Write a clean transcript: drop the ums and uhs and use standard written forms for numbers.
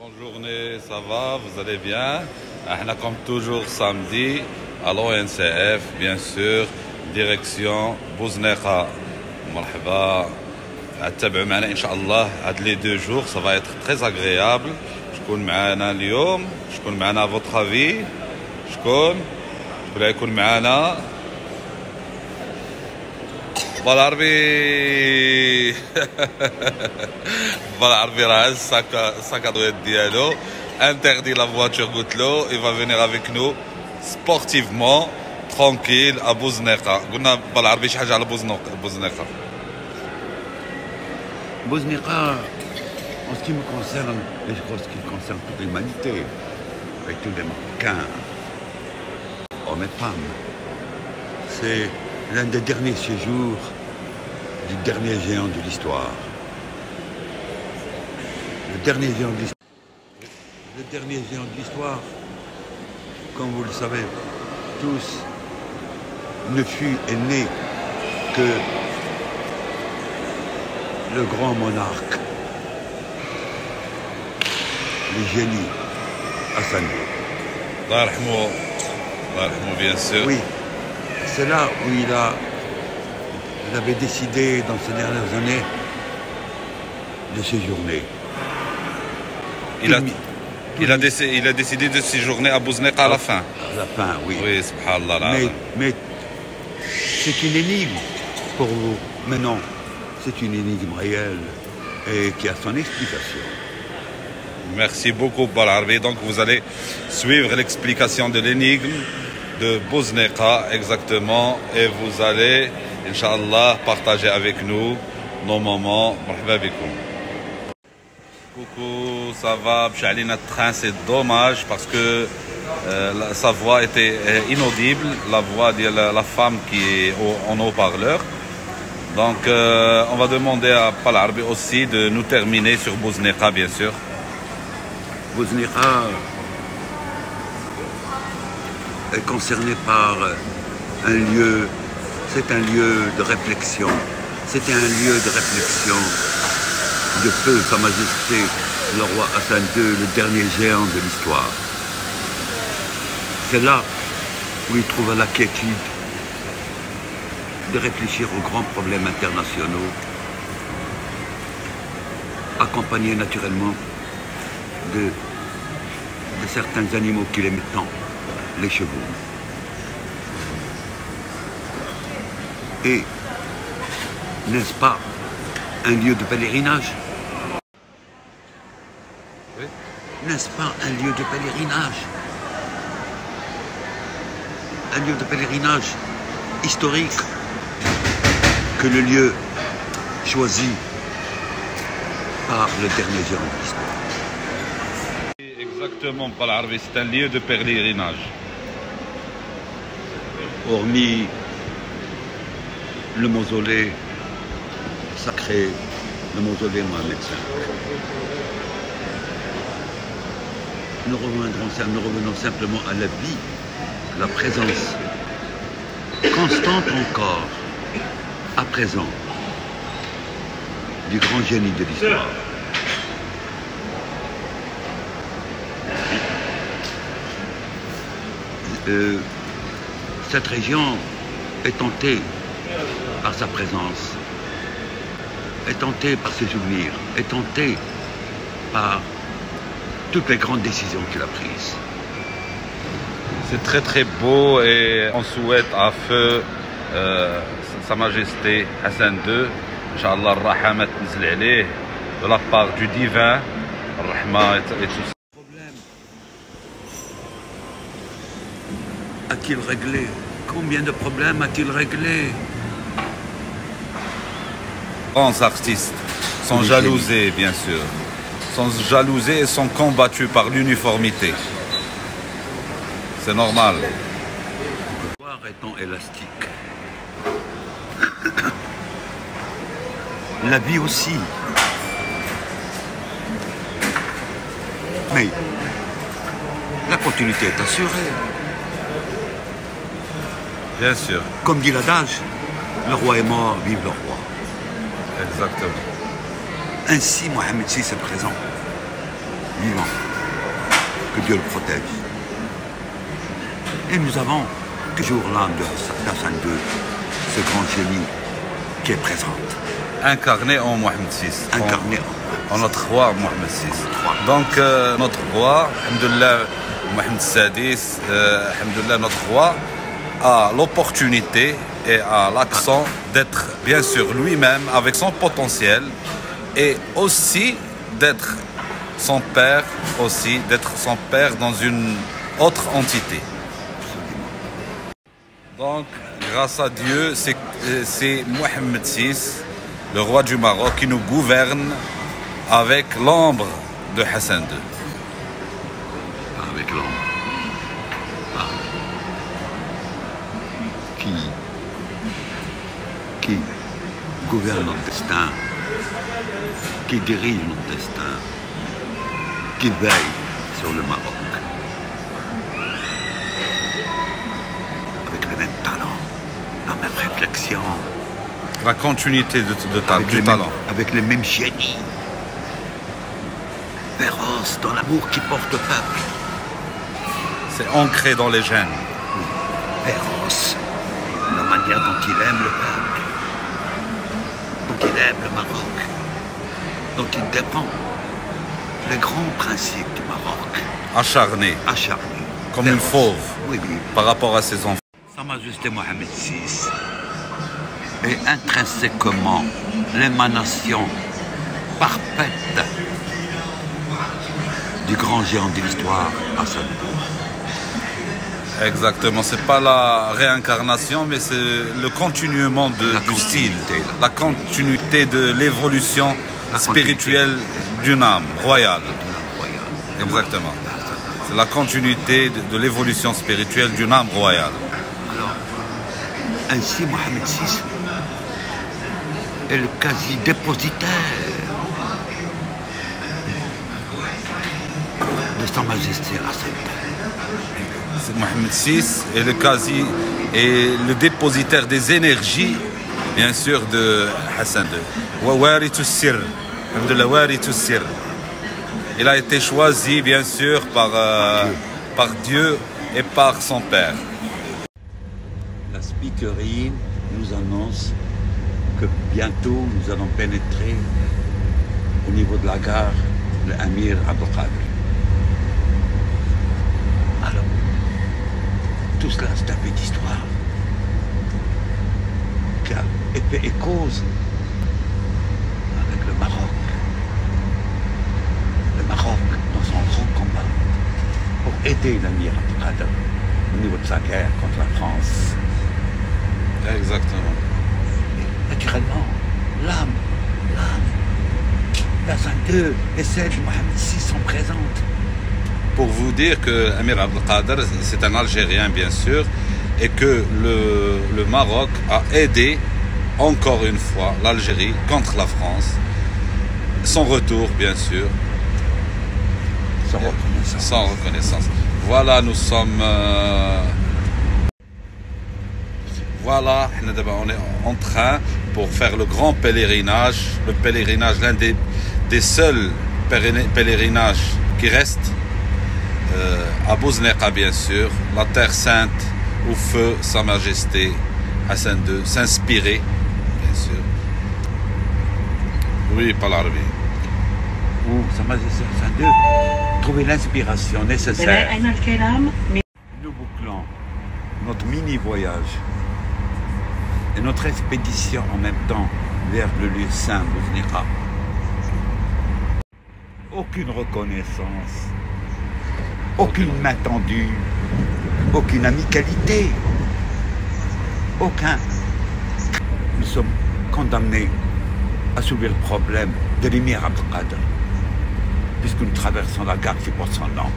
Bonne journée, ça va, vous allez bien? On a comme toujours samedi à l'ONCF, bien sûr, direction Bouznekha. مرحبا. تتابعوا معنا ان شاء الله هاد لي دو جور، ça va être très agréable. شكون معنا اليوم؟ شكون معنا votre avis؟ شكون غيكون معنا؟ بالعربي. بالعربي راه الساكادويات ديالو interdit la voiture قلت له il va venir avec nous sportivement tranquille à Bouznekha. قلنا بالعربي شي حاجه على Bouznekha. Bouznekha, en ce qui me concerne, et je crois ce qui concerne toute l'humanité, avec tous les Marocains, hommes et femmes, c'est l'un des derniers séjours du dernier géant de l'histoire. Le dernier géant de l'histoire. Le dernier géant de l'histoire, comme vous le savez tous, ne fut et n'est que le grand monarque, le génie Hassan II. الله يرحمه، الله يرحمه bien sûr. Oui, c'est là où il avait décidé dans ces dernières années de séjourner. Il a décidé de séjourner à Bouznekha à la fin. À la fin, oui. Oui, subhanallah. Mais c'est une énigme pour vous. Mais non, c'est une énigme réelle et qui a son explication. Merci beaucoup Balarbi. Donc vous allez suivre l'explication de l'énigme de Bouznekha exactement et vous allez, Inch'Allah, partager avec nous nos moments. Marhaba bikoum. Coucou, ça va, Bchalina train, c'est dommage parce que sa voix était inaudible, la voix de la femme qui est en haut-parleur. Donc on va demander à Balarbi aussi de nous terminer sur Bouznekha, bien sûr. Bouznekha est concerné par un lieu, c'est un lieu de réflexion. C'était un lieu de réflexion de feu Sa Majesté le roi Hassan II, le dernier géant de l'histoire. C'est là où il trouva la quiétude de réfléchir aux grands problèmes internationaux, accompagné naturellement de certains animaux qu'il aimait tant, les chevaux. Et n'est-ce pas un lieu de pèlerinage? Oui. N'est-ce pas un lieu de pèlerinage? Un lieu de pèlerinage historique que le lieu choisi par le dernier géant de l'histoire. Exactement, Balarbi, c'est un lieu de pèlerinage. Hormis le mausolée sacré, le mausolée Mohamed V. Nous revenons simplement à la vie, la présence constante encore, à présent, du grand génie de l'histoire. Cette région est tentée par sa présence, est tentée par ses souvenirs, est tentée par toutes les grandes décisions qu'il a prises. C'est très très beau et on souhaite à feu Sa Majesté Hassan II, Inch'Allah, Rahmat Nizl alayh, de la part du divin, Rahma et tout ça. A-t-il réglé? Combien de problèmes a-t-il réglé? Grands artistes sont jalousés, bien sûr. Sont jalousés et sont combattus par l'uniformité. C'est normal. Le pouvoir étant élastique, la vie aussi. Mais la continuité est assurée. Bien sûr. Comme dit l'adage, le roi est mort, vive le roi. Exactement. Ainsi, Mohamed VI est présent. vivant. Que Dieu le protège. Et nous avons toujours l'âme d'Hassan II, ce grand génie qui est présente. Incarné en Mohamed VI. Incarné en notre roi Mohamed VI. Donc notre roi, alhamdoulilah, Mohamed Sadis, alhamdoulilah, notre roi a l'opportunité et a l'accent d'être bien sûr lui-même avec son potentiel et aussi d'être son père, dans une autre entité. Donc, grâce à Dieu, c'est Mohamed VI, le roi du Maroc, qui nous gouverne avec l'ombre de Hassan II. Avec l'ombre. Qui gouverne notre destin, qui dirige notre destin, qui veille sur le Maroc. Avec le même talent, la même réflexion. La continuité du talent. Avec les mêmes génies. Féroce dans l'amour qu'il porte au peuple. C'est ancré dans les gènes. Féroce, la manière dont il aime le peuple, dont il aime le Maroc, dont il défend les grands principes du Maroc. Acharné. Comme une fauve. Oui. Par rapport à ses enfants. Sa Majesté Mohamed VI est intrinsèquement l'émanation parfaite du grand géant de l'histoire, Hassan II. Exactement, c'est pas la réincarnation, mais c'est le continuement du style, la continuité de l'évolution spirituelle d'une âme royale. Exactement. C'est la continuité de l'évolution spirituelle d'une âme royale. Alors, ainsi Mohamed VI est le quasi-dépositaire de Sa Majesté Hassan II. Mohamed VI est le dépositaire des énergies, bien sûr, de Hassan II. Il a été choisi, bien sûr, par Dieu et par son père. La speakerie nous annonce que bientôt nous allons pénétrer au niveau de la gare de l'Amir Abdelkader. Alors, tout cela, c'est un peu d'histoire qui a fait cause avec le Maroc. Le Maroc, dans son grand combat, pour aider l'Amir Abdelkader au niveau de sa guerre contre la France. Exactement. Et naturellement, l'âme d'Hassan II et celle de Mohamed VI sont présentes. Pour vous dire que Amir Abdelkader, c'est un Algérien bien sûr, et que le Maroc a aidé encore une fois l'Algérie contre la France. Son retour bien sûr. Sans reconnaissance. Voilà, nous sommes... Voilà, on est en train pour faire le grand pèlerinage, l'un des seuls pèlerinages qui restent à Bouzneqa, bien sûr, la terre sainte où feu Sa Majesté Hassan II s'inspirer, bien sûr. Oui, pas l'arabe. Où Sa Majesté Hassan II trouvait l'inspiration nécessaire. Nous bouclons notre mini-voyage et notre expédition en même temps vers le lieu saint Bouzneqa. Aucune reconnaissance, aucune main tendue, aucune amicalité, aucun. Nous sommes condamnés à soulever le problème de l'émir Abdelkader, puisque nous traversons la gare qui porte son nom.